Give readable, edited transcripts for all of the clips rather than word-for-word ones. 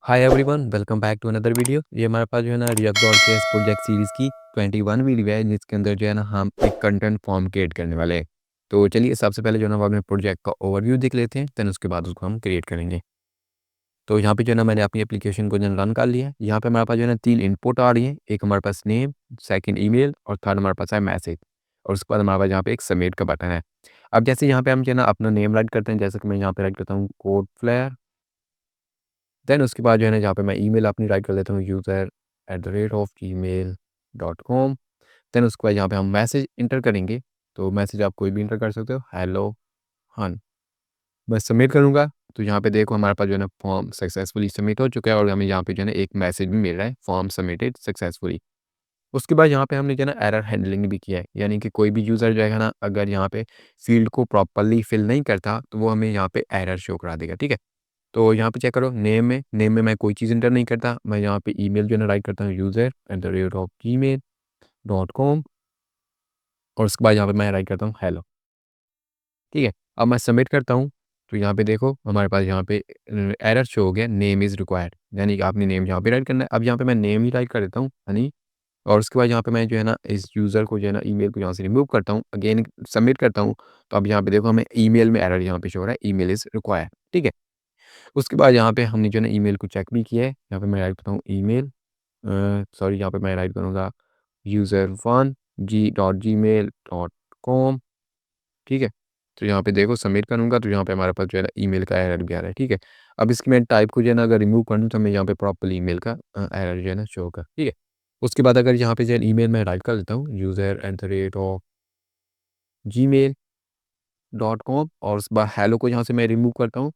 Hi everyone, welcome back to another video. ये हमारे पास जो है ना react.js प्रोजेक्ट सीरीज़ की 21 वीडियो है, जिसके अंदर जो है ना हम एक कंटेंट फॉर्म क्रिएट करने वाले हैं। तो चलिए सबसे पहले जो है ना वो अपने प्रोजेक्ट का ओवरव्यू देख लेते हैं, देन उसके बाद उसको हम क्रिएट करेंगे। तो यहाँ पे जो है ना मैंने अपनी एप्लीकेशन को जो है रन कर लिया है। यहाँ पे हमारे पास जो है ना 3 इनपुट आ रही हैं, एक हमारे पास नेम, सेकंड ईमेल और थर्ड हमारे पास है मैसेज। और उसके बाद हमारे पास यहाँ पे एक सबमिट का बटन है। अब जैसे यहाँ पे हम जो है ना अपना नेम राइट करते हैं, जैसे कि मैं यहाँ पे राइट करता हूँ कोड फ्लेयर। देन उसके बाद जो है ना जहाँ पे मैं ईमेल अपनी राइट कर देता हूँ user@gmail.com। देन उसके बाद यहाँ पे हम मैसेज इंटर करेंगे, तो मैसेज आप कोई भी इंटर कर सकते हो, हेलो हन। मैं सबमिट करूँगा, तो यहाँ पे देखो हमारे पास जो है ना फॉर्म सक्सेसफुली सबमिट हो चुका है और हमें यहाँ पे जो है ना एक मैसेज भी मिल रहा है, फॉर्म सबमिटेड सक्सेसफुली। उसके बाद यहाँ पे हमने जो है ना एरर हैंडलिंग भी किया है, यानी कि कोई भी यूज़र जो है ना अगर यहाँ पे फील्ड को प्रॉपर्ली फिल नहीं करता, तो वो हमें यहाँ पे एरर शो करा देगा, ठीक है। तो यहाँ पे चेक करो, नेम में मैं कोई चीज़ एंटर नहीं करता। मैं यहाँ पे ईमेल जो है ना राइट करता हूँ user@gmail.com और उसके बाद यहाँ पे मैं राइट करता हूँ हेलो, ठीक है। अब मैं सबमिट करता हूँ, तो यहाँ पे देखो हमारे पास यहाँ पे एरर शो हो गया, नेम इज़ रिक्वायर्ड, यानी कि आपने नेम यहाँ पे राइट करना है। अब यहाँ पे मैं नेम ही राइट कर देता हूँ हनी। और उसके बाद यहाँ पे मैं जो है ना इस यूज़र को जो है ना ईमेल को यहाँ से रिमूव करता हूँ, अगेन सबमिट करता हूँ। तो अब यहाँ पे देखो हमें ईमेल में एरर यहाँ पे शो हो रहा है, ईमेल इज़ रिक्वायर्ड, ठीक है। उसके बाद यहाँ पे हमने जो है ना ईमेल को चेक भी किया है। यहाँ पे मैं राइट करता हूँ ईमेल, सॉरी यहाँ पे मैं राइट करूँगा user1g.gmail.com, ठीक है। तो यहाँ पे देखो सबमिट करूँगा, तो यहाँ पे हमारे पास जो है ना ईमेल का एरर भी आ रहा है, ठीक है। अब इसकी मैं टाइप को जो है ना अगर रिमूव कर दूँ, तो हमें यहाँ पे प्रॉपर्ली ईमेल का एरर जो है ना शो होगा, ठीक है। उसके बाद अगर यहाँ पे जो है ईमेल में राइट कर देता हूँ user@gmail.com और उसके बाद हेलो को यहाँ से मैं रिमूव करता हूँ।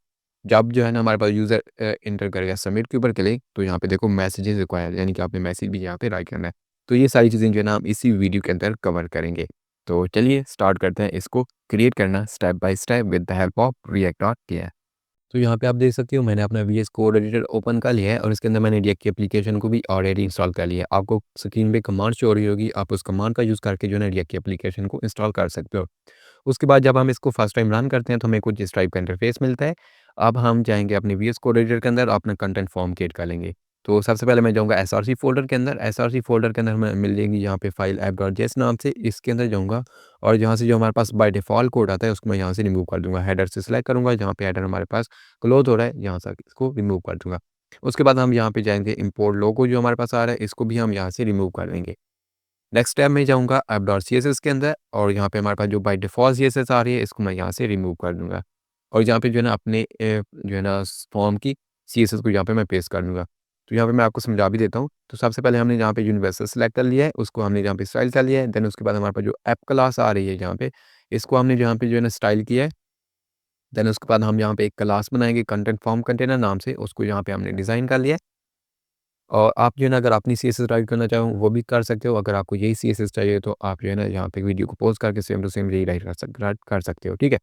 जब जो है ना हमारे पास यूज़र एंटर करेगा सबमिट के ऊपर क्लिक, तो यहाँ पे देखो मैसेजेस रिक्वायर्ड, यानी कि आपने मैसेज भी यहाँ पे राइट करना है। तो ये सारी चीज़ें जो है ना हम इसी वीडियो के अंदर कवर करेंगे। तो चलिए स्टार्ट करते हैं इसको क्रिएट करना step by step with the help of react.js। तो यहाँ पे आप देख सकते हो मैंने अपना वीएस कोड एडिटर ओपन कर लिया है और इसके अंदर मैंने रिएक्ट की एप्लीकेशन को भी ऑलरेडी इंस्टॉल कर लिया है। आपको स्क्रीन पे कमांड शो हो रही होगी, आप उस कमांड का यूज़ करके जो है ना रिएक्ट की एप्लीकेशन को इंस्टॉल कर सकते हो। उसके बाद जब हम इसको फर्स्ट टाइम रन करते हैं, तो हमें कुछ इस टाइप का इंटरफेस मिलता है। अब हम जाएँगे अपने वीएस कोड एडिटर के अंदर, अपना कंटेंट फॉर्म क्रिएट कर लेंगे। तो सबसे पहले मैं जाऊँगा एसआरसी फ़ोल्डर के अंदर। एसआरसी फ़ोल्डर के अंदर हमें मिल जाएगी यहाँ पे फाइल app.js नाम से, इसके अंदर जाऊँगा और यहाँ से जो हमारे पास बाय डिफ़ॉल्ट कोड आता है, उसको मैं यहाँ से रिमूव कर दूँगा। हेडर से सिलेक्ट करूँगा, जहाँ पे हेडर हमारे पास क्लोज़ हो रहा है, यहाँ से इसको रिमूव कर दूँगा। उसके बाद हम यहाँ पे जाएँगे, इम्पोर्ट लोगो जो हमारे पास आ रहा है, इसको भी हम यहाँ से रिमूव कर देंगे। नेक्स्ट टैब में जाऊँगा app.css के अंदर और यहाँ पे हमारे पास जो बाय डिफ़ॉल्ट सीएसएस आ रही है, इसको मैं यहाँ से रिमूव कर दूँगा। और यहाँ पे जो है ना अपने जो है ना फॉर्म की सीएसएस को यहाँ पे मैं पेस्ट कर दूँगा। तो यहाँ पे मैं आपको समझा भी देता हूँ। तो सबसे पहले हमने यहाँ पे यूनिवर्सल सेलेक्ट कर लिया है, उसको हमने यहाँ पे स्टाइल कर लिया है। देन उसके बाद हमारे पास जो ऐप क्लास आ रही है यहाँ पे, इसको हमने यहाँ पे जो है ना स्टाइल किया है। देन उसके बाद हम यहाँ पे एक क्लास बनाएँगे कंटेंट फॉर्म कंटेनर नाम से, उसको यहाँ पे हमने डिज़ाइन कर लिया है। और आप जो है ना अगर अपनी सीएसएस राइट करना चाहो वो भी कर सकते हो। अगर आपको यही सीएसएस चाहिए, तो आप जो है ना यहाँ पे वीडियो को पॉज़ करके सेम टू सेम यही राइट कर सकते हो, ठीक है।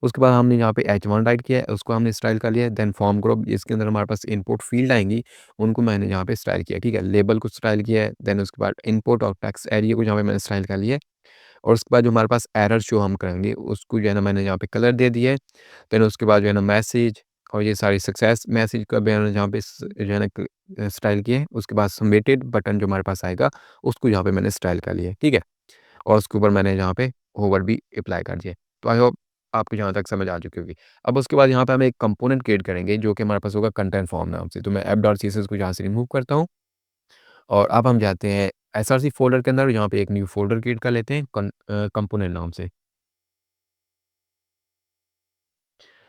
उसके बाद हमने यहाँ पे H1 राइट किया है, उसको हमने स्टाइल कर लिया है। देन फॉर्म ग्रुप, इसके अंदर हमारे पास इनपुट फील्ड आएँगी, उनको मैंने यहाँ पे स्टाइल किया है, ठीक है। लेबल को स्टाइल किया है। देन उसके बाद इनपुट और टेक्स्ट एरिया को यहाँ पे मैंने स्टाइल कर लिया है। और उसके बाद जो हमारे पास एरर शो हम करेंगे, उसको जो है ना मैंने यहाँ पे कलर दे दिया है। देन उसके बाद जो है ना मैसेज और ये सारी सक्सेस मैसेज का मैंने यहाँ पे जो है ना स्टाइल किए हैं। उसके बाद सबमिटेड बटन जो हमारे पास आएगा, उसको यहाँ पे मैंने स्टाइल कर लिया है, ठीक है। और उसके ऊपर मैंने यहाँ पे होवर भी अप्लाई कर दिया है। तो आई होप आपको यहाँ तक समझ आ चुकी होगी। अब उसके बाद यहाँ पे हम एक कंपोनेंट क्रिएट करेंगे, जो कि हमारे पास होगा कंटेंट फॉर्म नाम से। तो मैं ऐप.css को यहाँ से रिमूव करता हूँ और अब हम जाते हैं एसआरसी फ़ोल्डर के अंदर, यहाँ पे एक न्यू फ़ोल्डर क्रिएट कर लेते हैं कंपोनेंट नाम से।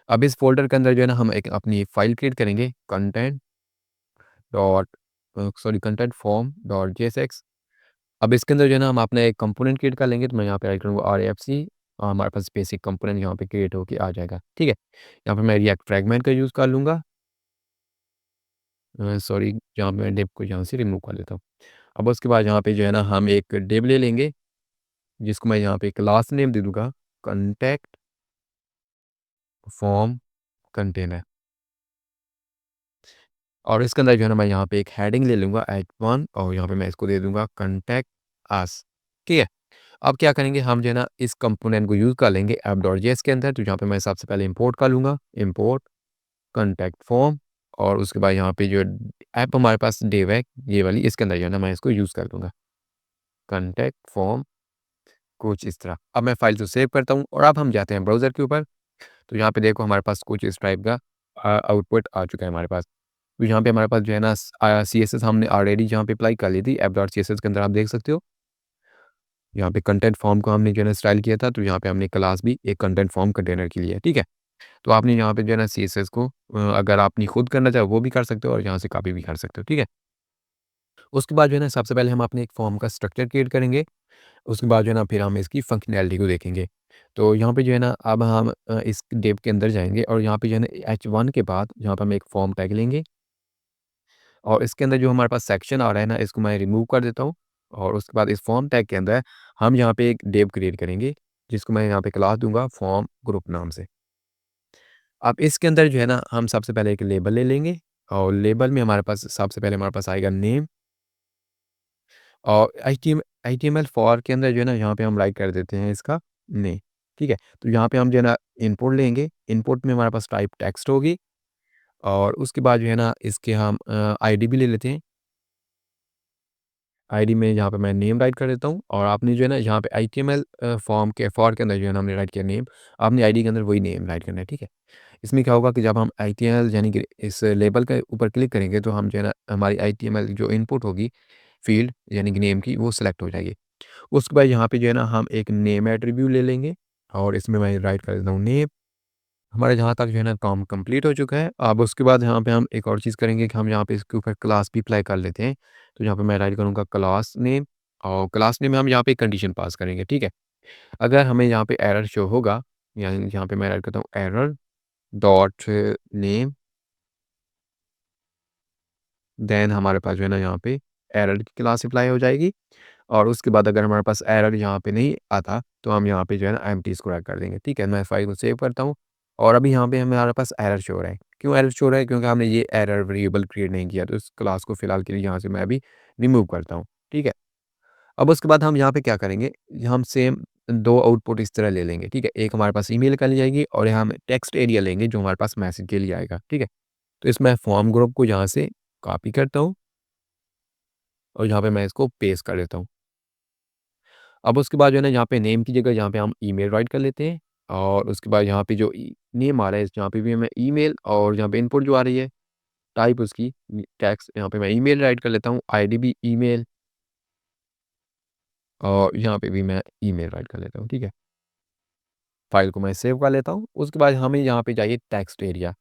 अब इस फ़ोल्डर के अंदर जो है ना हम एक अपनी फ़ाइल क्रिएट करेंगे, dot content form dot JSX. अब इसके अंदर जो है ना हम अपना एक कंपोनेंट क्रिएट कर लेंगे, तो मैं यहाँ पे राइट करूँगा आरएफसी और हमारे पास बेसिक कंपोनेंट यहाँ पे क्रिएट होके आ जाएगा, ठीक है। यहाँ पे मैं रिएक्ट फ्रैगमेंट का यूज़ कर लूँगा, सॉरी जहाँ पे मैं डिव को यहाँ से रिमूव कर लेता हूँ। अब उसके बाद यहाँ पे जो है ना हम एक डिव ले लेंगे, जिसको मैं यहाँ पे क्लास नेम दे दूँगा कॉन्टैक्ट फॉर्म कंटेनर। और इसके अंदर जो है ना मैं यहाँ पे एक हेडिंग ले लूँगा h1 और यहाँ पे मैं इसको दे दूँगा कॉन्टैक्ट अस, ठीक है। अब क्या करेंगे, हम जो है ना इस कंपोनेंट को यूज़ कर लेंगे ऐप.js के अंदर। तो यहाँ पे मैं सबसे पहले इंपोर्ट कर लूँगा, इंपोर्ट कॉन्टैक्ट फॉर्म और उसके बाद यहाँ पे जो ऐप हमारे पास डिव है ये वाली, इसके अंदर जो है ना मैं इसको यूज़ कर दूँगा। कॉन्टैक्ट फॉर्म कुछ इस तरह। अब मैं फ़ाइल को सेव करता हूँ और अब हम जाते हैं ब्राउज़र के ऊपर। तो यहाँ पे देखो हमारे पास कुछ इस टाइप का आउटपुट आ चुका है हमारे पास। तो यहाँ पे हमारे पास जो है ना सीएसएस हमने ऑलरेडी जहाँ पे अप्लाई कर ली थी ऐप.सीएसएस के अंदर आप देख सकते हो। यहाँ पे कंटेंट फॉर्म को हमने जो है ना स्टाइल किया था, तो यहाँ पे हमने क्लास भी एक कंटेंट फॉर्म कंटेनर के लिए है, ठीक है? तो आपने यहाँ पे जो है ना सीएसएस को अगर आपने खुद करना चाहे वो भी कर सकते हो और यहाँ से कॉपी भी कर सकते हो, ठीक है? उसके बाद जो है ना सबसे पहले हम अपने एक फॉर्म का स्ट्रक्चर क्रिएट करेंगे। उसके बाद जो है ना फिर हम इसकी फंक्शनैलिटी को देखेंगे। तो यहाँ पे जो है ना अब हम इस डिव के अंदर जाएँगे और यहाँ पे जो है ना H1 के बाद यहाँ पे हम एक फॉर्म टैग लेंगे और इसके अंदर जो हमारे पास सेक्शन आ रहा है ना इसको मैं रिमूव कर देता हूँ और उसके बाद इस फॉर्म टैग के अंदर हम यहाँ पे एक डिव क्रिएट करेंगे जिसको मैं यहाँ पे क्लास दूँगा फॉर्म ग्रुप नाम से। अब इसके अंदर जो है ना हम सबसे पहले एक लेबल ले लेंगे और लेबल में हमारे पास सबसे पहले हमारे पास आएगा नेम और एचटीएमएल फॉर के अंदर जो है ना यहाँ पे हम राइट कर देते हैं इसका नेम, ठीक है? तो यहाँ पे हम जो है ना इनपुट लेंगे, इनपुट में हमारे पास टाइप टेक्स्ट होगी और उसके बाद जो है ना इसके हम आईडी भी ले लेते हैं। आईडी में यहाँ पे मैं नेम राइट कर देता हूँ और आपने जो है ना यहाँ पे एचटीएमएल फॉर्म के फॉर के अंदर जो है ना हमने राइट किया नेम, आपने आईडी के अंदर वही नेम राइट करना है, ठीक है? इसमें क्या होगा कि जब हम एचटीएमएल यानी कि इस लेबल के ऊपर क्लिक करेंगे तो हम जो है ना हमारी एचटीएमएल जो इनपुट होगी फ़ील्ड यानी कि नेम की वो सिलेक्ट हो जाएगी। उसके बाद यहाँ पे जो है ना हम एक नेम एट्रीब्यूट ले लेंगे और इसमें मैं राइट कर देता हूँ नेम। हमारे जहाँ तक जो है ना काम कंप्लीट हो चुका है। अब उसके बाद यहाँ पे हम एक और चीज़ करेंगे कि हम यहाँ पे इसके ऊपर क्लास भी अप्लाई कर लेते हैं। तो यहाँ पे मैं राइट करूँगा क्लास नेम और क्लास नेम में हम यहाँ पे कंडीशन पास करेंगे, ठीक है? अगर हमें यहाँ पे एरर शो होगा यानी यहाँ पे मैं राइट करता हूँ एरर डॉट नेम देन हमारे पास जो है ना यहाँ पे एरर की क्लास अप्लाई हो जाएगी और उसके बाद अगर हमारे पास एरर यहाँ पे नहीं आता, तो हम यहाँ पे जो है ना एम्प्टी स्क्वायर कर देंगे, ठीक है? मैं फाइल को सेव करता हूँ और अभी यहाँ पे हमारे पास एरर शो हो रहा है। क्यों एरर शो हो रहा है? क्योंकि हमने ये एरर वेरिएबल क्रिएट नहीं किया, तो इस क्लास को फिलहाल के लिए यहाँ से मैं अभी रिमूव करता हूँ, ठीक है? अब उसके बाद हम यहाँ पे क्या करेंगे, हम सेम 2 आउटपुट इस तरह ले लेंगे, ठीक है? एक हमारे पास ईमेल का ली जाएगी और यहाँ हम टेक्स्ट एरिया लेंगे जो हमारे पास मैसेज के लिए आएगा, ठीक है? तो इसमें फॉर्म ग्रुप को यहाँ से कॉपी करता हूँ और यहाँ पे मैं इसको पेस्ट कर देता हूँ। अब उसके बाद जो है ना यहाँ पे नेम की जगह यहाँ पे हम ईमेल राइट कर लेते हैं और उसके बाद यहाँ पे जो नेम आ रहा है यहाँ पे भी मैं ईमेल और यहाँ पे इनपुट जो आ रही है टाइप उसकी टेक्स्ट यहाँ पे मैं ईमेल राइट कर लेता हूँ, आईडी भी ईमेल और यहाँ पे भी मैं ईमेल राइट कर लेता हूँ, ठीक है? फाइल को मैं सेव कर लेता हूँ। उसके बाद हमें यहाँ पे चाहिए टेक्स्ट एरिया।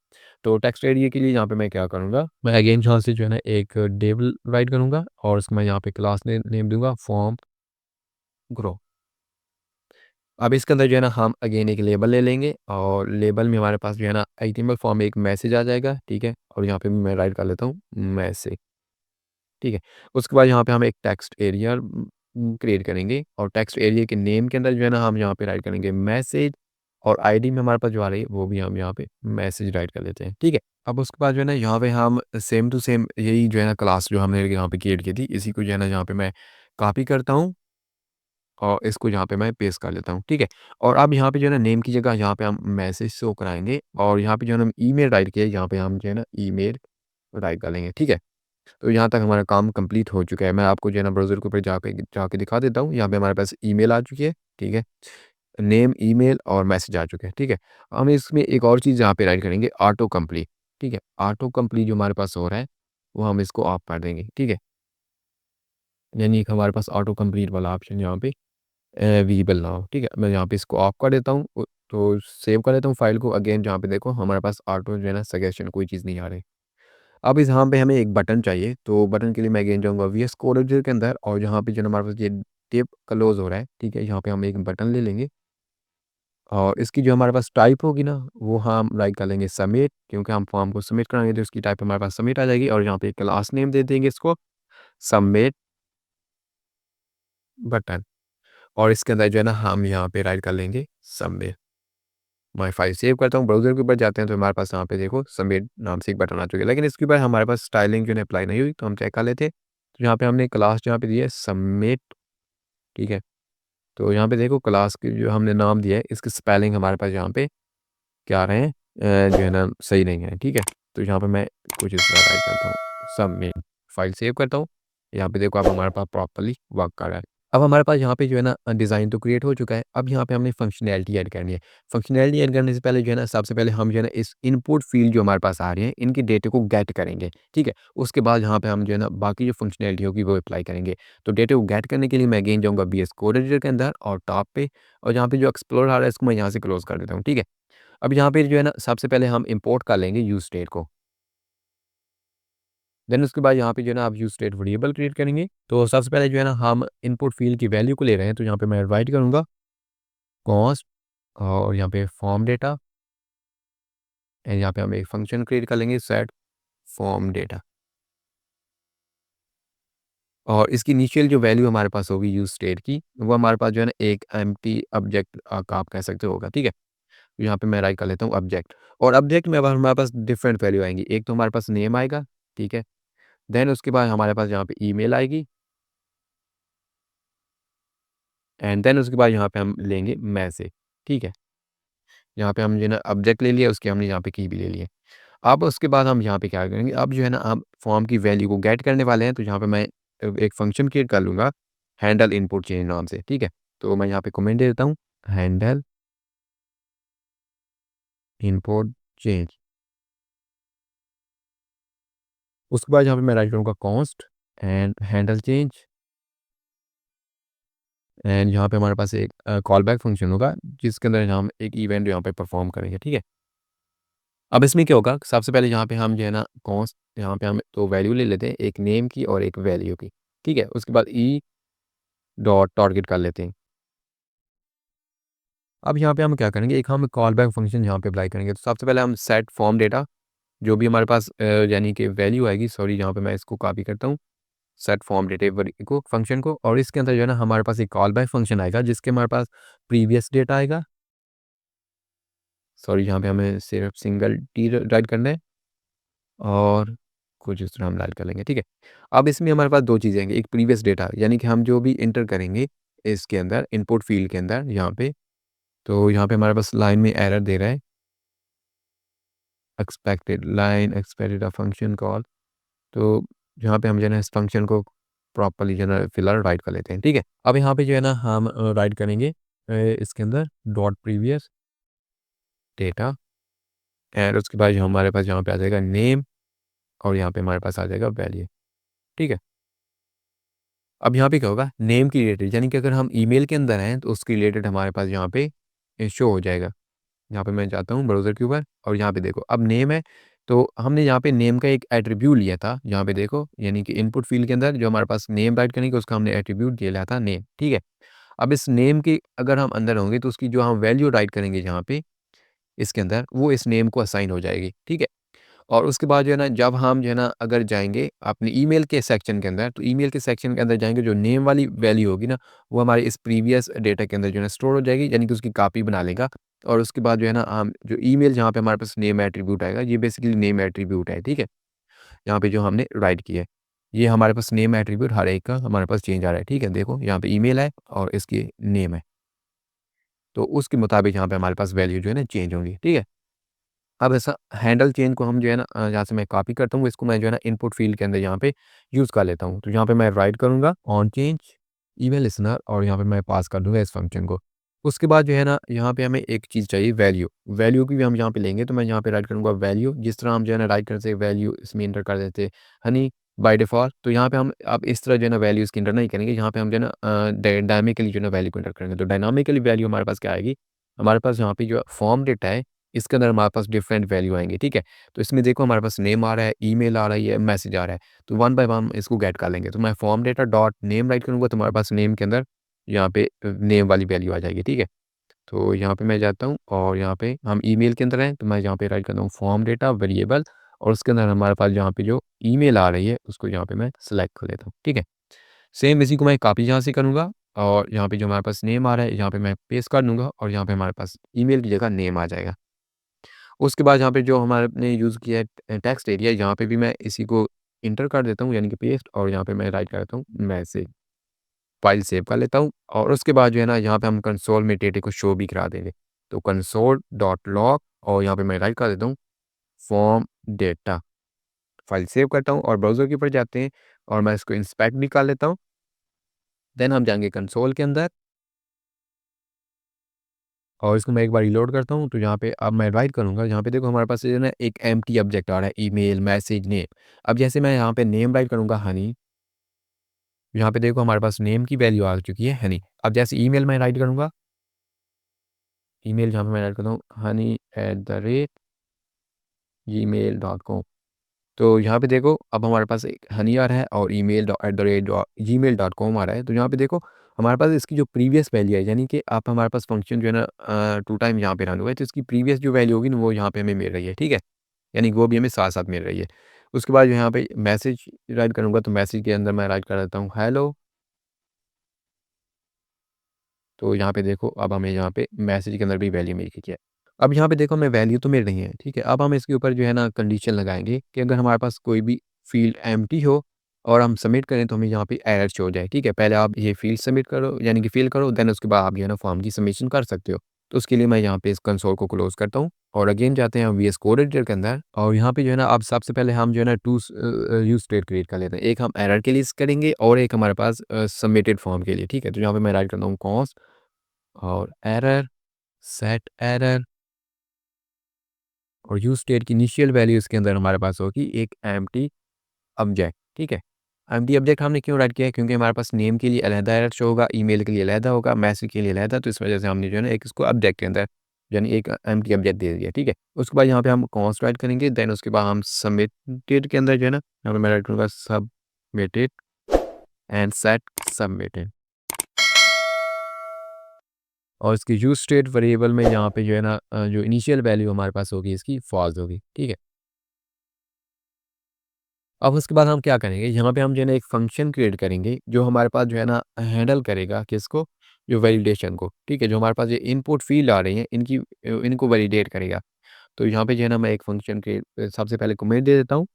तो टेक्स्ट एरिया के लिए यहाँ पे मैं क्या करूँगा, मैं अगेन यहाँ से जो है ना एक डिव राइट करूँगा और उसको मैं यहाँ पे क्लास नेम दूँगा फॉर्म ग्रो। अब इसके अंदर जो है ना हम अगेन एक लेबल ले लेंगे और लेबल में हमारे पास जो है ना एचटीएमएल फॉर्म में एक मैसेज आ जाएगा, ठीक है? और यहाँ पे भी मैं राइट कर लेता हूँ मैसेज, ठीक है? उसके बाद यहाँ पे हम एक टेक्स्ट एरिया क्रिएट करेंगे और टेक्स्ट एरिया के नेम के अंदर जो है ना हम यहाँ पे राइट करेंगे मैसेज और आईडी में हमारे पास जो आ रही है वो भी हम यहाँ पे मैसेज राइट कर लेते हैं, ठीक है? अब उसके बाद जो है ना यहाँ पे हम सेम टू सेम यही जो है ना क्लास जो हमने यहाँ पे क्रिएट की थी इसी को जो है ना यहाँ पे मैं कॉपी करता हूँ और इसको यहाँ पे मैं पेस्ट कर लेता हूँ, ठीक है? और अब यहाँ पे जो है ना नेम की जगह यहाँ पे हम मैसेज शो कराएँगे और यहाँ पे जो है ना ईमेल राइट किया है यहाँ पे हम जो है ना ईमेल राइट कर लेंगे, ठीक है? तो यहाँ तक हमारा काम कंप्लीट हो चुका है। मैं आपको जो है ना ब्राउज़र के ऊपर जाके जाके दिखा देता हूँ। यहाँ पे हमारे पास ईमेल आ चुकी है, ठीक है? नेम, ईमेल और मैसेज आ चुके हैं, ठीक है? हम इसमें एक और चीज़ यहाँ पे राइट करेंगे ऑटो कंप्लीट, ठीक है? ऑटो कंप्लीट जो हमारे पास हो रहा है, वो हम इसको ऑफ कर देंगे, ठीक है? यानी कि हमारे पास ऑटो कंप्लीट वाला ऑप्शन यहाँ पे विजिबल ना हो, ठीक है? मैं यहाँ पे इसको ऑफ कर देता हूँ तो सेव कर देता हूँ फ़ाइल को अगेन जहाँ पे देखो हमारे पास ऑटो जो है ना सजेशन कोई चीज़ नहीं आ रही। अब इस यहाँ पे हमें एक बटन चाहिए, तो बटन के लिए मैं अगेन जाऊँगा वीएस कोड एडिटर के अंदर और जहाँ पे जो है हमारे पास ये टिप क्लोज़ हो रहा है, ठीक है? यहाँ पे हम एक बटन ले लेंगे और इसकी जो हमारे पास टाइप होगी ना, वो हम राइट कर लेंगे सबमिट क्योंकि हम फॉर्म को सबमिट कराएँगे तो इसकी टाइप हमारे पास सबमिट आ जाएगी और यहाँ पे क्लास नेम दे देंगे इसको सबमिट बटन और इसके अंदर जो है ना हम यहाँ पे राइट कर लेंगे सबमिट। मैं फाइल सेव करता हूँ, ब्राउज़र के ऊपर जाते हैं तो हमारे पास यहाँ पे देखो सबमिट नाम से एक बटन आ चुका है। लेकिन इसके ऊपर हमारे पास स्टाइलिंग जो है अप्लाई नहीं हुई तो हम चेक कर लेते हैं। तो यहाँ पे हमने क्लास जहाँ पे दी है सबमिट, ठीक है? तो यहाँ पे देखो क्लास की जो हमने नाम दिया है इसकी स्पेलिंग हमारे पास यहाँ पे क्या आ रहे हैं जो है ना सही नहीं है, ठीक है? तो यहाँ पे मैं कुछ इस तरह टाइप करता हूँ सबमिट, फाइल सेव करता हूँ। यहाँ पे देखो अब हमारे पास प्रॉपर्ली वर्क कर रहा है। अब हमारे पास यहाँ पे जो है ना डिज़ाइन तो क्रिएट हो चुका है। अब यहाँ पे हमने फंक्शनैलिटी ऐड करनी है। फंक्शनैलिटी ऐड करने से पहले जो है ना सबसे पहले हम जो है ना इस इनपुट फ़ील्ड जो हमारे पास आ रहे हैं इनके डेटे को गेट करेंगे, ठीक है? उसके बाद यहाँ पे हम जो है ना बाकी जो फंक्शनैलिटी होगी वो अप्लाई करेंगे। तो डेटे को गेट करने के लिए मैं अगेन जाऊँगा VS कोड एडिटर के अंदर और टॉप पे, और यहाँ पे जो एक्सप्लोरर आ रहा है इसको मैं यहाँ से क्लोज़ कर देता हूँ, ठीक है? अब यहाँ पे जो है ना सबसे पहले हम इम्पोर्ट कर लेंगे यूज़ स्टेट को। देन उसके बाद यहाँ पे जो है ना आप यूज़ स्टेट वेरिएबल क्रिएट करेंगे। तो सबसे पहले जो है ना हम इनपुट फ़ील्ड की वैल्यू को ले रहे हैं, तो यहाँ पे मैं राइट करूँगा कॉस्ट और यहाँ पे फॉर्म डेटा एंड यहाँ पे हम एक फंक्शन क्रिएट कर लेंगे सेट फॉर्म डेटा, और इसकी इनिशियल जो वैल्यू हमारे पास होगी यूज़ स्टेट की, वो हमारे पास जो है ना एक एम्प्टी ऑब्जेक्ट का आप कह सकते होगा, ठीक है? तो यहाँ पे मैं राइट कर लेता हूँ ऑब्जेक्ट, और ऑब्जेक्ट में अब हमारे पास डिफरेंट वैल्यू आएँगी। एक तो हमारे पास नेम आएगा, ठीक है? देन उसके बाद हमारे पास यहाँ पे ईमेल आएगी एंड देन उसके बाद यहाँ पे हम लेंगे मैसेज, ठीक है? यहाँ पे हम जो है ना ऑब्जेक्ट ले लिया, उसके हमने यहाँ पे की भी ले लिए। अब उसके बाद हम यहाँ पे क्या करेंगे, अब जो है ना हम फॉर्म की वैल्यू को गेट करने वाले हैं, तो यहाँ पे मैं एक फंक्शन क्रिएट कर लूँगा हैंडल इनपुट चेंज नाम से, ठीक है? तो मैं यहाँ पे कमेंट दे देता हूँ हैंडल इनपुट चेंज। उसके बाद यहाँ पे मैं राइट करूँगा const and handle change and यहाँ पे हमारे पास एक कॉल बैक फंक्शन होगा जिसके अंदर हम एक इवेंट यहाँ पे परफॉर्म करेंगे, ठीक है? अब इसमें क्या होगा, सबसे पहले यहाँ पे हम जो है ना कॉन्स्ट, यहाँ पे हम तो वैल्यू ले लेते हैं एक नेम की और एक वैल्यू की, ठीक है? उसके बाद ई डॉट टारगेट कर लेते हैं। अब यहाँ पे हम क्या करेंगे, एक हम कॉल बैक फंक्शन यहाँ पे अप्लाई करेंगे। तो सबसे पहले हम सेट फॉर्म डेटा, जो भी हमारे पास यानी कि वैल्यू आएगी, सॉरी यहाँ पे मैं इसको कॉपी करता हूँ, सेट फॉर्म डेटा को फंक्शन को, और इसके अंदर जो है ना हमारे पास एक कॉल बैक फंक्शन आएगा जिसके हमारे पास प्रीवियस डेटा आएगा, सॉरी यहाँ पे हमें सिर्फ सिंगल टी राइट करना है और कुछ इस तरह हम राइट कर लेंगे, ठीक है? अब इसमें हमारे पास 2 चीज़ें आएँगी, एक प्रीवियस डेटा यानी कि हम जो भी एंटर करेंगे इसके अंदर इनपुट फ़ील्ड के अंदर यहाँ पे, तो यहाँ पे हमारे पास लाइन में एरर दे रहा है, एक्सपेक्टेड अ फंक्शन कॉल। तो यहाँ पे हम जो है ना इस फंक्शन को प्रॉपर्ली जो है ना फिलहाल राइट कर लेते हैं, ठीक है? अब यहाँ पे जो है ना हम राइट करेंगे इसके अंदर डॉट प्रीवियस डेटा एंड उसके बाद जो हमारे पास यहाँ पे आ जाएगा नेम और यहाँ पे हमारे पास आ जाएगा वैल्यू, ठीक है? अब यहाँ पे क्या होगा, नेम की रिलेटेड यानी कि अगर हम ईमेल के अंदर हैं तो उसके रिलेटेड हमारे पास यहाँ पे शो हो जाएगा। यहाँ पे मैं जाता हूँ ब्राउज़र के ऊपर और यहाँ पे देखो अब नेम है, तो हमने यहाँ पे नेम का एक एट्रीब्यूट लिया था, यहाँ पे देखो यानी कि इनपुट फ़ील्ड के अंदर जो हमारे पास नेम राइट करने का उसका हमने एट्रीब्यूट दे लिया था नेम, ठीक है? अब इस नेम के अगर हम अंदर होंगे तो उसकी जो हम वैल्यू राइट करेंगे यहाँ पे इसके अंदर, वो इस नेम को असाइन हो जाएगी, ठीक है? और उसके बाद जो है ना जब हम जो है ना अगर जाएँगे अपने ईमेल के सेक्शन के अंदर, तो ईमेल के सेक्शन के अंदर जाएँगे, जो नेम वाली वैल्यू होगी ना, वो हमारे इस प्रीवियस डेटा के अंदर जो है ना स्टोर हो जाएगी, यानी कि उसकी कॉपी बना लेगा। और उसके बाद जो है ना हम जो ईमेल जहाँ पे हमारे पास नेम एट्रीब्यूट आएगा, ये बेसिकली नेम एट्रीब्यूट है, ठीक है? यहाँ पे जो हमने राइट किया है, ये हमारे पास नेम एट्रीब्यूट हर एक का हमारे पास चेंज आ रहा है, ठीक है? देखो यहाँ पे ईमेल है और इसकी नेम है, तो उसके मुताबिक यहाँ पे हमारे पास वैल्यू जो है ना चेंज होंगी, ठीक है? अब ऐसा हैंडल चेन को हम जो है ना यहाँ से मैं कॉपी करता हूँ, इसको मैं जो है ना इनपुट फ़ील्ड के अंदर यहाँ पे यूज़ कर लेता हूँ। तो यहाँ पे मैं राइट करूँगा ऑन चेंज ईमेल लिसनर और यहाँ पे मैं पास कर दूँगा इस फंक्शन को। उसके बाद जो है ना यहाँ पे हमें एक चीज़ चाहिए वैल्यू, वैल्यू की भी हम यहाँ पे लेंगे, तो मैं यहाँ पे राइट करूँगा वैल्यू, जिस तरह हम जो है ना राइट करते वैल्यू इसमें एंटर कर देते हनी बाय डिफ़ॉल्ट, तो यहाँ पे हम अब इस तरह जो है ना वैल्यू इसकी एंटर नहीं करेंगे, यहाँ पे हम जो है ना डायनामिकली जो है ना वैल्यू को एंटर करेंगे। तो डायनामिकली वैल्यू हमारे पास क्या आएगी, हमारे पास यहाँ पे जो फॉर्म डेटा है इसके अंदर हमारे पास डिफरेंट वैल्यू आएँगी, ठीक है? तो इसमें देखो हमारे पास नेम आ रहा है, ईमेल आ रही है, मैसेज आ रहा है, तो वन बाय वन इसको गेट कर लेंगे। तो मैं form data dot name right करूँगा तो हमारे पास नेम के अंदर यहाँ पे नेम वाली वैल्यू आ जाएगी, ठीक है? तो यहाँ पे मैं जाता हूँ और यहाँ पे हम ईमेल के अंदर हैं, तो मैं यहाँ पे राइट करता हूँ फॉर्म डेटा वेरिएबल और उसके अंदर हमारे पास यहाँ पे जो ईमेल आ रही है, उसको यहाँ पे मैं सेलेक्ट कर लेता हूँ, ठीक है? सेम इसी को मैं कॉपी यहाँ से करूँगा और यहाँ पे जो हमारे पास नेम आ रहा है, यहाँ पे मैं पेस्ट कर दूँगा और यहाँ पे हमारे पास ईमेल की जगह नेम आ जाएगा। उसके बाद यहाँ पे जो हमारे ने यूज़ किया है टेक्स्ट एरिया, यहाँ पे भी मैं इसी को एंटर कर देता हूँ यानी कि पेस्ट, और यहाँ पे मैं राइट कर देता हूँ मैसेज, फाइल सेव कर लेता हूँ और उसके बाद जो है ना यहाँ पे हम कंसोल में डेटे को शो भी करा देंगे। तो कंसोल डॉट लॉग और यहाँ पे मैं राइट कर देता हूँ फॉर्म डेटा फाइल सेव करता हूँ और ब्राउज़र के ऊपर जाते हैं और मैं इसको इंस्पेक्ट भी कर लेता हूँ। देन हम जाएँगे कंसोल के अंदर और इसको मैं एक बार रीलोड करता हूँ, तो यहाँ पे अब मैं राइट करूँगा, यहाँ पे देखो हमारे पास जो है ना एक एम्प्टी ऑब्जेक्ट आ रहा है, ईमेल, मैसेज, नेम। अब जैसे मैं यहाँ पे नेम राइट करूँगा हनी, यहाँ पे देखो हमारे पास नेम की वैल्यू आ चुकी है हनी। अब जैसे ईमेल मैं राइट करूँगा, ईमेल जहाँ पे मैं राइट करता हूँ honey@gmail.com। तो यहाँ पे देखो अब हमारे पास एक हनी आ रहा है और email@gmail.com आ रहा है। तो यहाँ पे देखो हमारे पास इसकी जो प्रीवियस वैल्यू है, यानी कि आप हमारे पास फंक्शन जो है ना 2 टाइम यहाँ पे रन हुआ है, तो इसकी प्रीवियस जो वैल्यू होगी ना वो यहाँ पे हमें मिल रही है, ठीक है? यानी कि वो भी हमें साथ-साथ मिल रही है। उसके बाद जो यहाँ पे मैसेज राइट करूँगा, तो मैसेज के अंदर मैं राइट कर देता हूँ हेलो। तो यहाँ पे देखो अब हमें यहाँ पे मैसेज के अंदर भी वैल्यू मिल गई है। अब यहाँ पे देखो हमें वैल्यू तो मिल रही है, ठीक है? अब हम इसके ऊपर जो है ना कंडीशन लगाएँगे कि अगर हमारे पास कोई भी फ़ील्ड एम्प्टी हो और हम सबमिट करें तो हमें यहाँ पे एरर शो हो जाए, ठीक है? पहले आप ये फ़ील्ड सबमिट करो यानी कि फ़िल करो, देन उसके बाद आप जो है ना फॉर्म की सबमिशन कर सकते हो। तो उसके लिए मैं यहाँ पे इस कंसोल को क्लोज़ करता हूँ और अगेन जाते हैं हम वीएस कोड एडिटर के अंदर और यहाँ पे जो है ना अब सबसे पहले हम जो है ना 2 यूज़ स्टेट क्रिएट कर लेते हैं। एक हम एरर के लिए करेंगे और एक हमारे पास सबमिटेड फॉर्म के लिए, ठीक है? तो यहाँ पे मैं राइट करता हूँ कॉन्स्ट और एरर, सेट एरर और यूज़ स्टेट की इनिशियल वैल्यू इसके अंदर हमारे पास होगी एक एम्प्टी ऑब्जेक्ट, ठीक है? एम्प्टी ऑब्जेक्ट हमने क्यों राइट किया है? क्योंकि हमारे पास नेम के लिए अलहदा एरर शो होगा, ईमेल के लिए अलहदा होगा, मैसेज के लिए अलहदा, तो इस वजह से हमने जो है ना एक इसको ऑब्जेक्ट के अंदर यानी एक एम्प्टी ऑब्जेक्ट दे दिया, ठीक है? उसके बाद यहाँ पे हम कॉन्स्ट राइट करेंगे, देन उसके बाद हम सबमिटेड के अंदर जो है ना, यहाँ पे मैं राइट करूँगा सबमिटेड एंड सेट सबमिटेड और इसकी यूज़ स्टेट वेरिएबल में यहाँ पे जो है ना जो इनिशियल वैल्यू हमारे पास होगी इसकी फॉल्स होगी, ठीक है? अब उसके बाद हम क्या करेंगे, यहाँ पे हम जो है ना एक फ़ंक्शन क्रिएट करेंगे, जो हमारे पास जो है ना हैंडल करेगा किसको? जो वैलिडेशन को, ठीक है? जो हमारे पास ये इनपुट फ़ील्ड आ रही हैं, इनको वैलिडेट करेगा। तो यहाँ पे जो है ना मैं एक फ़ंक्शन सबसे पहले कमेंट दे देता हूँ,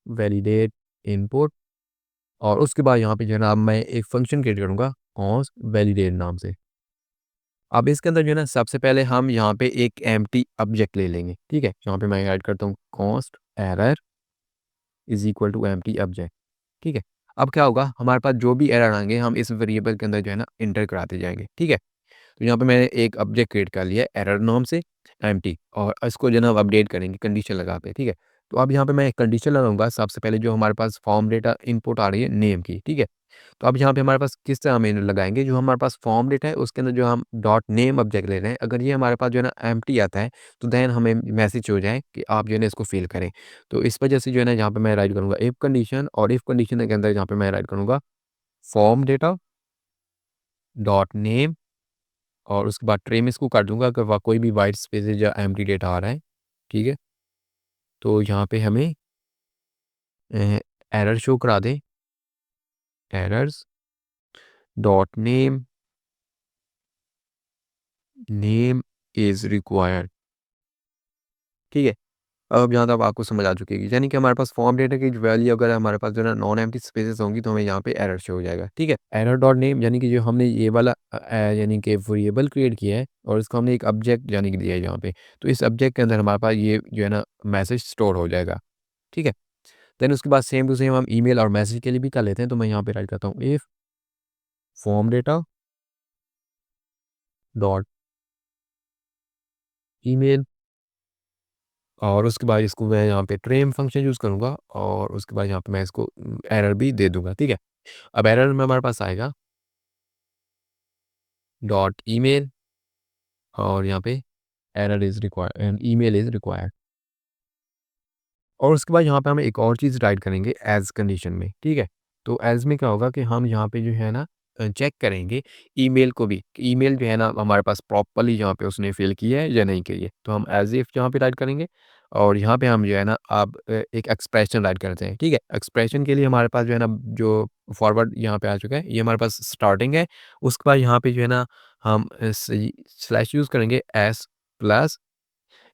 वैलिडेट इनपुट और उसके बाद यहाँ पे जो है ना अब मैं एक फ़ंक्शन क्रिएट करूँगा, कॉन्स्ट वैलिडेट नाम से। अब इसके अंदर जो है ना सबसे पहले हम यहाँ पे एक एम्प्टी ऑब्जेक्ट ले लेंगे, ठीक है? यहाँ पे मैं ऐड करता हूँ const error is equal to empty object. ठीक है? अब क्या होगा हमारे पास जो भी एरर आएँगे हम इस वेरिएबल के अंदर जो है ना एंटर कराते जाएँगे, ठीक है? तो यहाँ पे मैंने एक ऑब्जेक्ट क्रिएट कर लिया है एरर नाम से एम्प्टी और इसको जो है ना अब अपडेट करेंगे कंडीशन लगा के, ठीक है? तो अब यहाँ पे मैं एक कंडीशन लगाऊँगा सबसे पहले जो हमारे पास फॉर्म डेटा इनपुट आ रही है नेम की, ठीक है? तो अब यहाँ पे हमारे पास किस तरह हम इन्हें लगाएँगे, जो हमारे पास फॉर्म डेटा है उसके अंदर जो हम डॉट नेम ऑब्जेक्ट ले रहे हैं, अगर ये हमारे पास जो है ना एम्प्टी आता है, तो देन हमें मैसेज हो जाए कि आप जो है ना इसको फिल करें। तो इस वजह से जो है ना यहाँ पे मैं राइट करूँगा इफ कंडीशन और इफ कंडीशन के अंदर यहाँ पे मैं राइट करूँगा फॉर्म डेटा डॉट नेम और उसके बाद ट्रिम इसको कर दूँगा अगर कोई भी व्हाइट स्पेसेस या एम्प्टी डेटा आ रहा है, ठीक है? तो यहाँ पे हमें एरर शो करा दे, errors dot name, name is required, ठीक है? अब यहाँ तक आपको समझ आ चुकी है यानी कि हमारे पास फॉर्म डेटा की वैल्यू अगर हमारे पास जो है ना नॉन एम्प्टी स्पेसेस होंगी तो हमें यहाँ पे एरर शो हो जाएगा, ठीक है? एरर डॉट नेम यानी कि जो हमने ये वाला यानी कि वेरिएबल क्रिएट किया है और इसको हमने एक ऑब्जेक्ट यानी कि दिया है यहाँ पे। तो इस ऑब्जेक्ट के अंदर हमारे पास ये जो है ना मैसेज स्टोर हो जाएगा, ठीक है? देन उसके बाद सेम टू सेम हम ईमेल और मैसेज के लिए भी कर लेते हैं। तो मैं यहाँ पे राइट करता हूँ if form data dot email और उसके बाद इसको मैं यहाँ पे ट्रेम फंक्शन यूज़ करूँगा और उसके बाद यहाँ पे मैं इसको एरर भी दे दूँगा, ठीक है? अब एरर में हमारे पास आएगा डॉट ईमेल और यहाँ पे error is required and email is required और उसके बाद यहाँ पे हम एक और चीज़ राइट करेंगे एज़ कंडीशन में, ठीक है? तो एज़ में क्या होगा कि हम यहाँ पे जो है ना चेक करेंगे ईमेल को भी, कि ईमेल जो है ना हमारे पास प्रॉपर्ली यहाँ पे उसने फिल किया है या नहीं की है। तो हम एज़ इफ यहाँ पे राइट करेंगे और यहाँ पे हम जो है ना अब एक एक्सप्रेशन राइट करते हैं, ठीक है? एक्सप्रेशन के लिए हमारे पास जो है ना जो फॉरवर्ड यहाँ पे आ चुका है, ये हमारे पास स्टार्टिंग है। उसके बाद यहाँ पे जो है ना हम स्लैश यूज़ करेंगे एस प्लस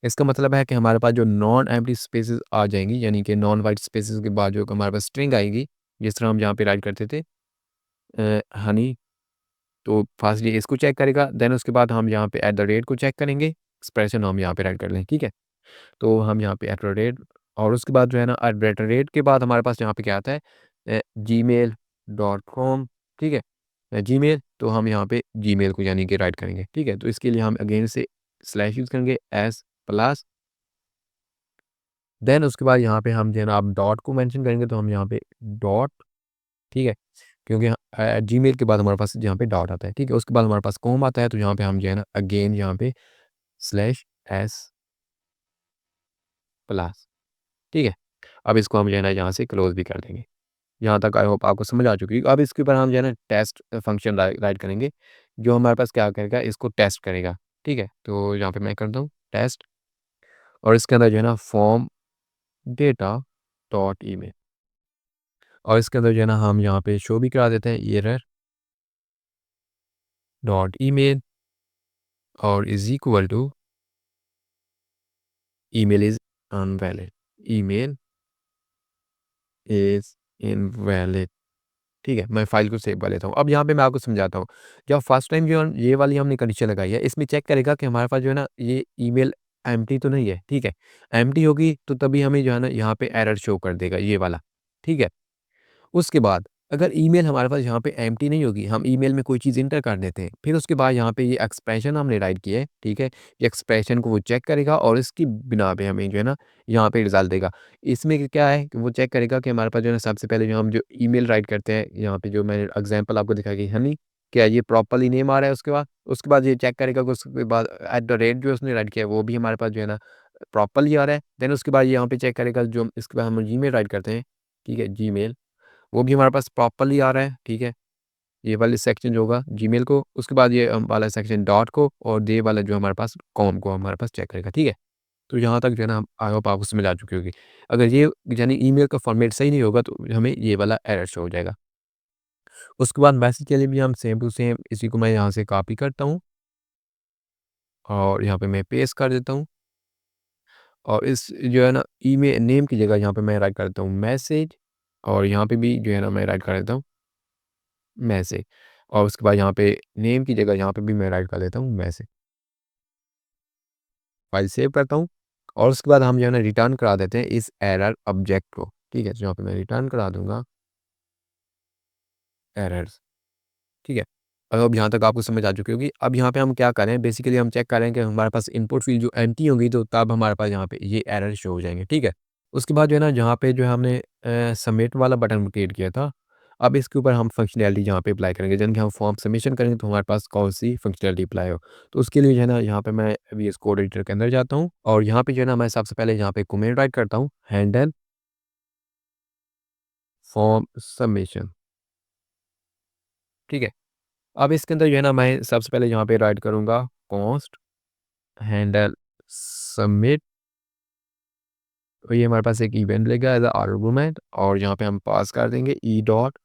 इसका मतलब है कि हमारे पास जो नॉन एम्प्टी स्पेसेस आ जाएँगी, यानी कि नॉन व्हाइट स्पेसेस के बाद जो हमारे पास स्ट्रिंग आएगी, जिस तरह हम यहाँ पे राइट करते थे हनी, तो फर्स्ट ये इसको चेक करेगा, देन उसके बाद हम यहाँ पे एट द रेट को चेक करेंगे, एक्सप्रेशन हम यहाँ पे राइट कर लें, ठीक है? तो हम यहाँ पे एट द रेट और उसके बाद जो है ना एट द रेट के बाद हमारे पास यहाँ पे क्या आता है gmail.com, ठीक है। जीमेल तो हम यहाँ पे जीमेल को यानी कि राइट करेंगे, ठीक है। तो इसके लिए हम अगेन से स्लैश यूज़ करेंगे एस प्लस, देन उसके बाद यहाँ पे हम जो है ना आप डॉट को मेंशन करेंगे तो हम यहाँ पे डॉट, ठीक है, क्योंकि जीमेल के बाद हमारे पास यहाँ पे डॉट आता है, ठीक है। उसके बाद हमारे पास कॉम आता है तो यहाँ पे हम जो है ना अगेन यहाँ पे स्लैश एस प्लस, ठीक है। अब इसको हम जो है ना यहाँ से क्लोज भी कर देंगे। यहाँ तक आई होप आपको समझ आ चुकी है। अब इसके ऊपर हम जो है ना टेस्ट फंक्शन राइट करेंगे, जो हमारे पास क्या करेगा, इसको टेस्ट करेगा, ठीक है। तो यहाँ पे मैं करता हूँ टेस्ट और इसके अंदर जो है ना फॉर्म डेटा डॉट ईमेल और इसके अंदर जो है ना हम यहाँ पे शो भी करा देते हैं एरर डॉट ईमेल और is equal to email is invalid, email is invalid, ठीक है। मैं फाइल को सेव कर लेता हूँ। अब यहाँ पे मैं आपको समझाता हूँ। जब फर्स्ट टाइम जो ये वाली हमने कंडीशन लगाई है, इसमें चेक करेगा कि हमारे पास जो है ना ये ईमेल एम्प्टी तो नहीं है, ठीक है। एम्प्टी होगी तो तभी हमें जो है ना यहाँ पे एरर शो कर देगा ये वाला, ठीक है। उसके बाद अगर ईमेल हमारे पास यहाँ पे एम्प्टी नहीं होगी, हम ईमेल में कोई चीज़ इंटर कर देते हैं, फिर उसके बाद यहाँ पे ये एक्सप्रेशन हमने राइट किया है, ठीक है। ये एक्सप्रेशन को वो चेक करेगा और इसकी बिना पे हमें जो है ना यहाँ पे रिजल्ट देगा। इसमें क्या है कि वो चेक करेगा कि हमारे पास जो है ना सबसे पहले जो हम जो ईमेल राइट करते हैं, यहाँ पे जो मैंने एग्जांपल आपको दिखाई कि हनी क्या ये प्रॉपरली नेम आ रहा है। उसके बाद ये चेक करेगा कि उसके बाद एट द रेट जो उसने राइट किया है वो भी हमारे पास जो है ना प्रॉपरली आ रहा है। देन उसके बाद यहाँ पे चेक करेगा जो इसके बाद हम जीमेल राइट करते हैं, ठीक है, जीमेल वो भी हमारे पास प्रॉपरली आ रहा है, ठीक है। ये वाले सेक्शन जो होगा जीमेल को, उसके बाद ये वाला सेक्शन डॉट को और ये वाला जो हमारे पास कॉम को हमारे पास चेक करेगा, ठीक है। तो यहाँ तक जो है ना आई होप आपको समझ आ चुकी होगी। अगर ये यानी ईमेल का फॉर्मेट सही नहीं होगा तो हमें ये वाला एरर शो हो जाएगा। उसके बाद मैसेज के लिए भी हम सेम टू सेम इसी को मैं यहाँ से कॉपी करता हूँ और यहाँ पे मैं पेस्ट कर देता हूँ और इस जो है ना ईमेल नेम की जगह यहाँ पे मैं राइट करता हूँ मैसेज और यहाँ पे भी जो है ना मैं राइट कर देता हूँ मैसेज और उसके बाद यहाँ पे नेम की जगह यहाँ पे भी मैं राइट कर देता हूँ मैसेज। फाइल सेव करता हूँ और उसके बाद हम जो है ना रिटर्न करा देते हैं इस एरर ऑब्जेक्ट को, ठीक है। तो यहाँ पे मैं रिटर्न करा दूंगा एरर्स, ठीक है। अब यहाँ तक आपको समझ आ चुकी होगी। अब यहाँ पे हम क्या करें, बेसिकली हम चेक करें कि हमारे पास इनपुट फील्ड जो एम्प्टी होगी तो तब हमारे पास यहाँ पे ये एरर शो हो जाएंगे, ठीक है। उसके बाद जो है ना जहाँ पे जो है हमने सबमिट वाला बटन क्रिएट किया था, अब इसके ऊपर हम फंक्शनैलिटी यहाँ पे अप्लाई करेंगे। जब कि हम फॉर्म सबमिशन करेंगे तो हमारे पास कौन सी फंक्शनैलिटी अप्लाई हो, तो उसके लिए जो है ना यहाँ पे मैं वीएस कोड एडिटर के अंदर जाता हूँ और यहाँ पे जो है ना मैं सबसे पहले यहाँ पे कमेंट राइट करता हूँ हैंडल फॉर्म सबमिशन, ठीक है। अब इसके अंदर जो है ना मैं सबसे पहले यहाँ पे राइट करूँगा कॉन्स्ट हैंडल सबमिट, तो ये हमारे पास एक इवेंट लेगा एज आर्गुमेंट और यहाँ पे हम पास कर देंगे ई डॉट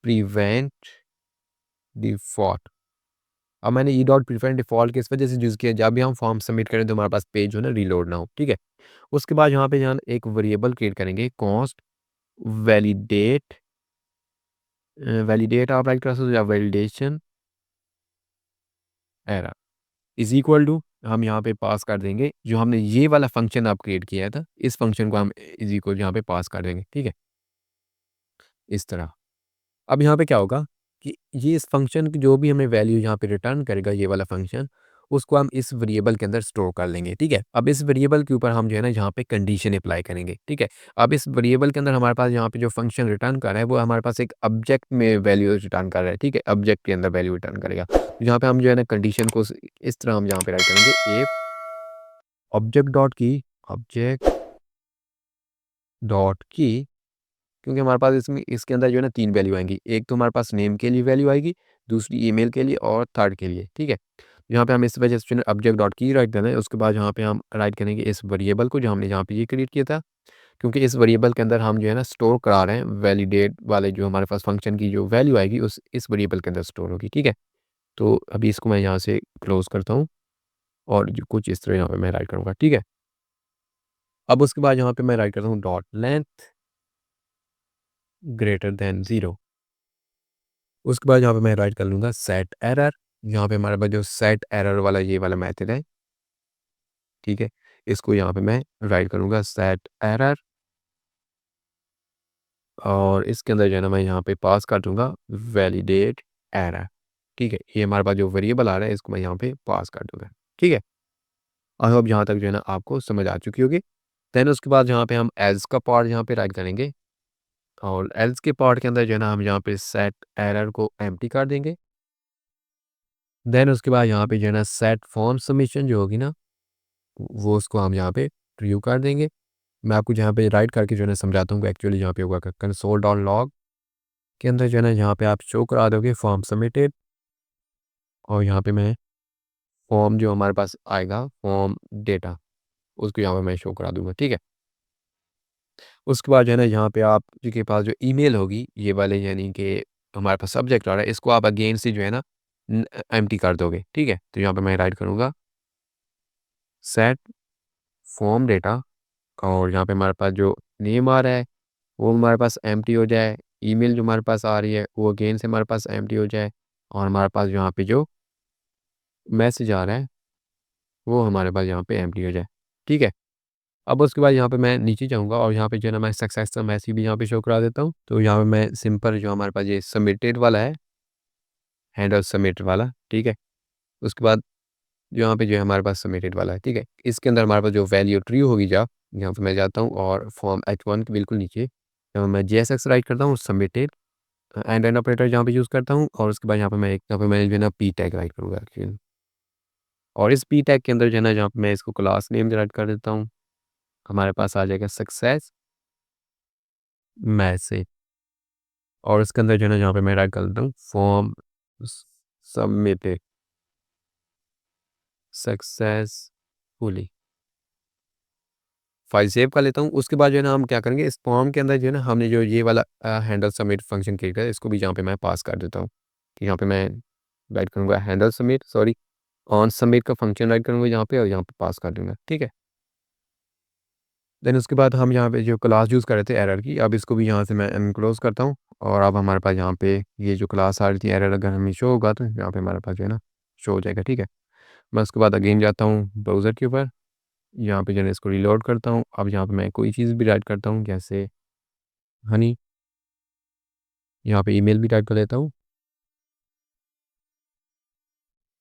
प्रिवेंट डिफॉल्ट। अब मैंने ई डॉट प्रिवेंट डिफॉल्ट किस वजह से यूज़ किया, जब भी हम फॉर्म सबमिट करें तो हमारे पास पेज जो है ना रीलोड ना हो, ठीक है। उसके बाद यहाँ पे यहाँ एक वेरिएबल क्रिएट करेंगे कॉन्स्ट वैलिडेट, वैलिडेट आप राइट कर सकते हो या validation error is equal to, हम यहाँ पे पास कर देंगे जो हमने ये वाला फंक्शन आप क्रिएट किया था, इस फंक्शन को हम इज इक्वल यहाँ पे पास कर देंगे, ठीक है, इस तरह। अब यहाँ पे क्या होगा कि ये इस फंक्शन की जो भी हमें वैल्यू यहाँ पे रिटर्न करेगा ये वाला फंक्शन, उसको हम इस वेरिएबल के अंदर स्टोर कर लेंगे, ठीक है। अब इस वेरिएबल के ऊपर हम जो है ना यहाँ पे कंडीशन अप्लाई करेंगे, ठीक है। अब इस वेरिएबल के अंदर हमारे पास यहाँ पे जो फंक्शन रिटर्न कर रहा है वो हमारे पास एक ऑब्जेक्ट में वैल्यू रिटर्न कर रहा है, ठीक है, ऑब्जेक्ट के अंदर वैल्यू रिटर्न करेगा। तो यहाँ पे हम जो है ना कंडीशन को इस तरह हम यहाँ पे राइट करेंगे इफ ऑब्जेक्ट डॉट की, ऑब्जेक्ट डॉट की, क्योंकि हमारे पास इसमें इसके अंदर जो है ना 3 वैल्यू आएँगी। एक तो हमारे पास नेम के लिए वैल्यू आएगी, दूसरी ईमेल के लिए और थर्ड के लिए, ठीक है। यहाँ पे हम इस वजह से ऑब्जेक्ट डॉट की राइट करना है, उसके बाद यहाँ पे हम राइट करेंगे इस वेरिएबल को जो हमने यहाँ पे ये क्रिएट किया था, क्योंकि इस वेरिएबल के अंदर हम जो है ना स्टोर करा रहे हैं वैलिडेट वाले जो हमारे पास फंक्शन की जो वैल्यू आएगी उस इस वेरिएबल के अंदर स्टोर होगी, ठीक है। तो अभी इसको मैं यहाँ से क्लोज़ करता हूँ और जो कुछ इस तरह यहाँ पे मैं राइट करूँगा, ठीक है। अब उसके बाद यहाँ पे मैं राइट करता हूँ डॉट लेंथ ग्रेटर दैन 0। उसके बाद यहाँ पे मैं राइट कर लूँगा सेट एरर, यहाँ पे हमारे पास जो सेट एरर वाला ये वाला मेथड है, ठीक है। इसको यहाँ पे मैं राइट करूँगा सेट एरर और इसके अंदर जो है ना मैं यहाँ पे पास कर दूँगा वैलिडेट एरर। ठीक है? ये हमारे पास जो वेरिएबल आ रहा है इसको मैं यहाँ पे पास कर दूँगा। ठीक है? आई होप यहाँ तक जो है ना आपको समझ आ चुकी होगी। देन उसके बाद यहाँ पे हम एल्स का पार्ट यहाँ पे राइट करेंगे और एल्स के पार्ट के अंदर जो है ना हम यहाँ पे सेट एरर को एम्प्टी कर देंगे। देन उसके बाद यहाँ पे जो है ना सेट फॉर्म सबमिशन जो होगी ना, वो उसको हम यहाँ पे ट्रू कर देंगे। मैं आपको यहाँ पे राइट करके जो है ना समझाता हूँ कि एक्चुअली यहाँ पे होगा कंसोल डॉट लॉग के अंदर जो है ना यहाँ पे आप शो करा दोगे फॉर्म सबमिटेड और यहाँ पे मैं फॉर्म जो हमारे पास आएगा फॉर्म डेटा उसको यहाँ पे मैं शो करा दूँगा। ठीक है? उसके बाद जो है ना यहाँ पे आप जी के पास जो ईमेल होगी ये वाले यानी कि हमारे पास सब्जेक्ट आ रहा है इसको आप अगेन से जो है ना एम्प्टी कर दोगे। ठीक है? तो यहाँ पे मैं राइट करूँगा सेट फॉर्म डेटा और यहाँ पे हमारे पास जो नेम आ रहा है वो हमारे पास एम्प्टी हो जाए। ईमेल जो हमारे पास आ रही है वो अगेन से हमारे पास एम्प्टी हो जाए और हमारे पास यहाँ पे जो मैसेज आ रहा है वो हमारे पास यहाँ पे एम्प्टी हो जाए। ठीक है? अब उसके बाद यहाँ पे मैं नीचे जाऊँगा और यहाँ पे जो है ना मैं सक्सेस का मैसेज भी यहाँ पे शो करा देता हूँ। तो यहाँ पे मैं सिंपल जो हमारे पास ये सबमिटेड वाला है, हैंडल सबमिट वाला, ठीक है? उसके बाद यहाँ पे जो है हमारे पास सबमिटेड वाला है, ठीक है? इसके अंदर हमारे पास जो वैल्यू ट्रू होगी यहाँ पे मैं जाता हूँ और फॉर्म H1 के बिल्कुल नीचे यहाँ मैं JSX राइट करता हूँ सबमिटेड एंड एन ऑपरेटर यहाँ पे यूज़ करता हूँ और उसके बाद यहाँ पे मैं जो है ना पी टैग राइट करूँगा एक्चुअली और इस पी टैग के अंदर जो है ना जहाँ पे मैं इसको क्लास नेम राइट कर देता हूँ, हमारे पास आ जाएगा सक्सेस मैसेज और इसके अंदर जो है ना जहाँ पे मैं राइट कर देता हूँ form submitted successfully file save कर लेता हूँ। उसके बाद जो है ना हम क्या करेंगे इस फॉर्म के अंदर जो है ना हमने जो ये वाला हैंडल सबमिट फंक्शन क्रिएट किया है इसको भी यहाँ पे मैं पास कर देता हूँ कि यहाँ पे मैं राइट करूँगा handle submit sorry on submit का फंक्शन राइट करूँगा यहाँ पे और यहाँ पे पास कर दूँगा। ठीक है? देन उसके बाद हम यहाँ पे जो क्लास यूज़ कर रहे थे एरर की अब इसको भी यहाँ से मैं एनक्लोज करता हूँ और अब हमारे पास यहाँ पे ये जो क्लास आ रही थी एरर अगर हमें शो होगा तो यहाँ पे हमारे पास जो है ना शो हो जाएगा। ठीक है? मैं उसके बाद अगेन जाता हूँ ब्राउज़र के ऊपर, यहाँ पे जो है इसको रीलोड करता हूँ। अब यहाँ पे मैं कोई चीज़ भी राइट करता हूँ जैसे हनी, यहाँ पे ईमेल भी टाइप कर लेता हूँ।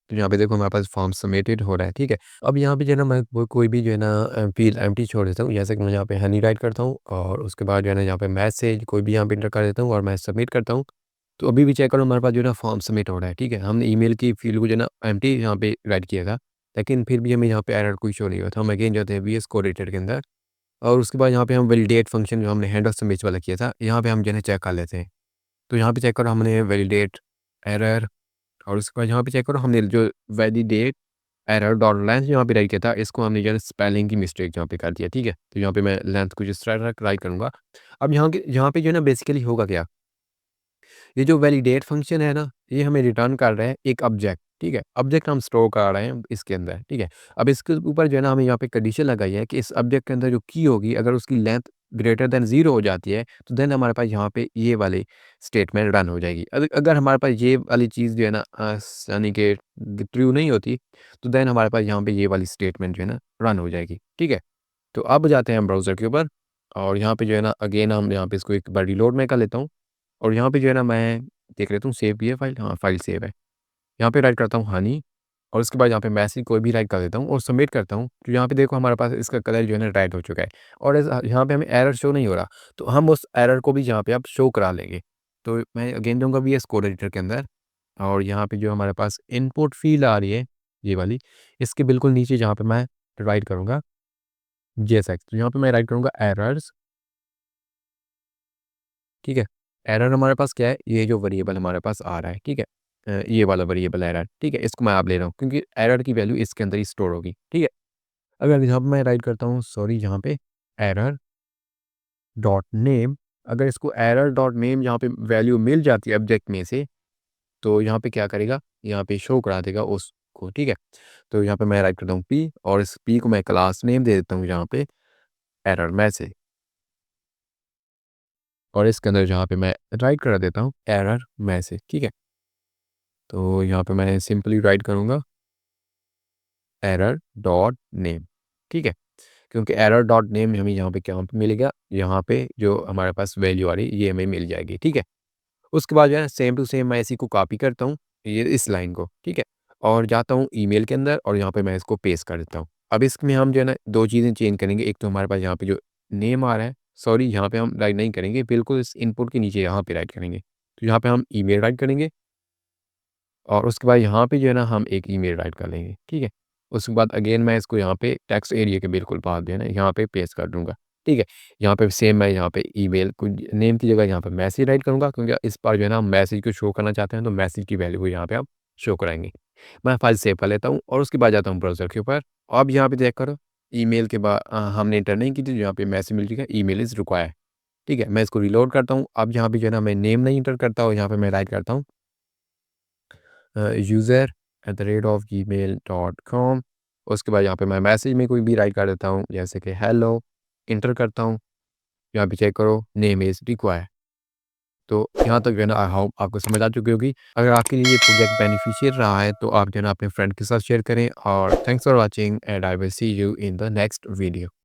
तो यहाँ पे देखो हमारे पास फॉर्म सबमिटेड हो रहा है। ठीक है? अब यहाँ पे जो है ना मैं वो कोई भी जो है ना फील्ड एम्प्टी छोड़ देता हूँ जैसे कि मैं यहाँ पे हनी राइट करता हूँ और उसके बाद जो है ना यहाँ पे मैसेज कोई भी यहाँ पे इंटर कर देता हूँ और मैं सबमिट करता हूँ। तो अभी भी चेक करो हमारे पास जो है ना फॉर्म सबमिट हो रहा है। ठीक है? हमने ईमेल की फील्ड को जो है ना एम्प्टी यहाँ पे राइट किया था, लेकिन फिर भी हमें यहाँ पे एरर कोई शो नहीं हुआ था। हम अगेन जाते हैं वीएस कोड एडिटर के अंदर और उसके बाद यहाँ पे हम वैलिडेट फंक्शन जो हमने हैंडल सबमिट वाला किया था, यहाँ पे हम जो है चेक कर लेते हैं। तो यहाँ पे चेक करो हमने वैलिडेट एरर और उसके बाद यहाँ पे चेक करो हमने जो वैलिडेट एरर डॉट लेंथ यहाँ पे राइट किया था इसको हमने जो है स्पेलिंग की मिस्टेक यहाँ पे कर दिया। ठीक है? तो यहाँ पे मैं लेंथ कुछ इस तरह राइट करूँगा। अब यहाँ पे जो है ना बेसिकली होगा क्या, ये जो वैलिडेट फंक्शन है ना, ये हमें रिटर्न कर रहा है एक ऑब्जेक्ट। ठीक है? ऑब्जेक्ट हम स्टोर कर रहे हैं इसके अंदर। ठीक है? अब इसके ऊपर जो है ना हमें यहाँ पे कंडीशन लगाई है कि इस ऑब्जेक्ट के अंदर जो की होगी अगर उसकी लेंथ ग्रेटर देन 0 हो जाती है तो देन हमारे पास यहाँ पे ये वाली स्टेटमेंट रन हो जाएगी। अगर हमारे पास ये वाली चीज़ जो है ना यानी कि ट्रू नहीं होती तो देन हमारे पास यहाँ पे ये वाली स्टेटमेंट जो है ना रन हो जाएगी। ठीक है? तो अब जाते हैं हम ब्राउज़र के ऊपर और यहाँ पे जो है ना अगेन हम यहाँ पे इसको एक बार रीलोड में कर लेता हूँ और यहाँ पे जो है ना मैं देख लेता हूँ सेव की है फाइल, हाँ, फाइल सेव है। यहाँ पे राइट करता हूँ हनी और उसके बाद यहाँ पे मैसेज कोई भी राइट कर देता हूँ और सबमिट करता हूँ। तो यहाँ पे देखो हमारे पास इसका कलर जो है ना रेड हो चुका है और यहाँ पे हमें एरर शो नहीं हो रहा, तो हम उस एरर को भी यहाँ पे अब शो करा लेंगे। तो मैं अगेन जाऊँगा वीएस कोड एडिटर के अंदर और यहाँ पे जो हमारे पास इनपुट फील्ड आ रही है ये वाली, इसके बिल्कुल नीचे जहाँ पे मैं राइट करूँगा जेएसएक्स, तो यहाँ पे मैं राइट करूँगा एरर्स। ठीक है? एरर हमारे पास क्या है, ये जो वेरिएबल हमारे पास आ रहा है, ठीक है? ये वाला वेरिएबल एरर, ठीक है? इसको मैं आप ले रहा हूँ क्योंकि एरर की वैल्यू इसके अंदर ही स्टोर होगी। ठीक है? अगर यहाँ पे मैं राइट करता हूँ सॉरी यहाँ पे एरर डॉट नेम, अगर इसको एरर डॉट नेम यहाँ पे वैल्यू मिल जाती है ऑब्जेक्ट में से, तो यहाँ पे क्या करेगा, यहाँ पे शो करा देगा उसको। ठीक है? तो यहाँ पे मैं राइट करता हूँ पी और इस पी को मैं क्लास नेम दे देता हूँ यहाँ पे एरर मैसेज और इसके अंदर जहाँ पे मैं राइट करा देता हूँ एरर मैसेज। ठीक है? तो यहाँ पे मैं सिंपली राइट करूँगा एरर डॉट नेम। ठीक है? क्योंकि एरर डॉट नेम हमें यहाँ पे क्या मिलेगा, यहाँ पे जो हमारे पास वैल्यू आ रही है ये हमें मिल जाएगी, ठीक है। उसके बाद जो है सेम टू सेम मैं इसी को कॉपी करता हूँ, ये इस लाइन को, ठीक है? और जाता हूँ ईमेल के अंदर और यहाँ पे मैं इसको पेस्ट कर देता हूँ। अब इसमें हम जो है ना 2 चीज़ें चेंज करेंगे, एक तो हमारे पास यहाँ पे जो नेम आ रहा है, सॉरी यहाँ पे हम राइट नहीं करेंगे, बिल्कुल इस इनपुट के नीचे यहाँ पे राइट करेंगे। तो यहाँ पे हम ईमेल राइट करेंगे और उसके बाद यहाँ पे जो है ना हम एक ईमेल राइट कर लेंगे, ठीक है? उसके बाद अगेन मैं इसको यहाँ पे टेक्स्ट एरिया के बिल्कुल पास जो है ना यहाँ पे पेस्ट कर दूँगा, ठीक है? यहाँ पे सेम मैं यहाँ पे ईमेल को नेम की जगह यहाँ पे मैसेज राइट करूँगा क्योंकि इस बार जो है ना हम मैसेज को शो करना चाहते हैं तो मैसेज की वैल्यू को यहाँ पे आप शो कराएँगे। मैं फाइल सेव कर लेता हूँ और उसके बाद जाता हूँ ब्राउज़र के ऊपर। अब यहाँ पे चेक करो ईमेल के बाद हमने एंटर नहीं की थी, यहाँ पे मैसेज मिल चुका है ईमेल इज़ रिक्वायर्ड, ठीक है? मैं इसको रीलोड करता हूँ। अब यहाँ पे जो है ना मैं नेम नहीं एंटर करता हूँ, यहाँ पे मैं राइट करता हूँ user@gmail.com। उसके बाद यहाँ पे मैं मैसेज में कोई भी राइट कर देता हूँ जैसे कि हेलो, इंटर करता हूँ। यहाँ पे चेक करो नेम इज़ रिक्वायर्ड। तो यहाँ तक जो है ना आई होप आपको समझ आ चुकी होगी। अगर आपके लिए ये प्रोजेक्ट बेनिफिशियल रहा है तो आप जो है ना अपने फ्रेंड के साथ शेयर करें और thanks for watching and I will see you in the next video.